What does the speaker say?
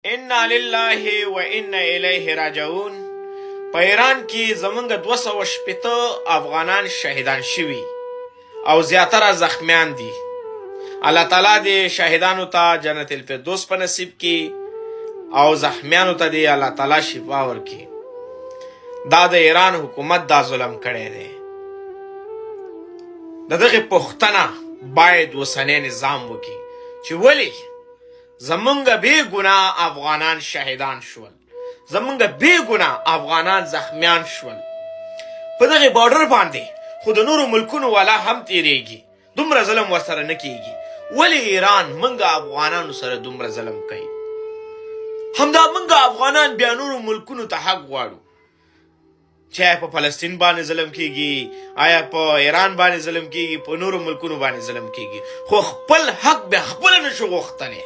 انا لله و انا الیه راجعون. په ایران کې زمونږ 280 افغانان شهیدان شوي او زیاتره زخمیان دي. الله تعالی دې شهیدانو ته جنت الفردوس په نصیب کړي او زخمیانو ته دې الله تعالی شفا ورکړي. دا د ایران حکومت دا ظلم کړی دی. د دغې پوښتنه باید اوسنی نظام وکړي چې ولې زمونږ بې ګناه افغانان شهیدان شول، زمونږ بې ګناه افغانان زخمیان شول. په دغې بارډر باندې خو د نورو ملکونو والا هم تیریږي، دومره ظلم ورسره نه کیږي. ولې ایران موږ افغانانو سره دومره ظلم کوي؟ همدا موږ افغانان بیا نورو ملکونو ته حق غواړو چې آیا په فلسطین باندې ظلم کیږي، آیا په ایران باندې ظلم کیږي، په نورو ملکونو باندې ظلم کیږي، خو خپل حق بیا خپله نشو غوښتلی.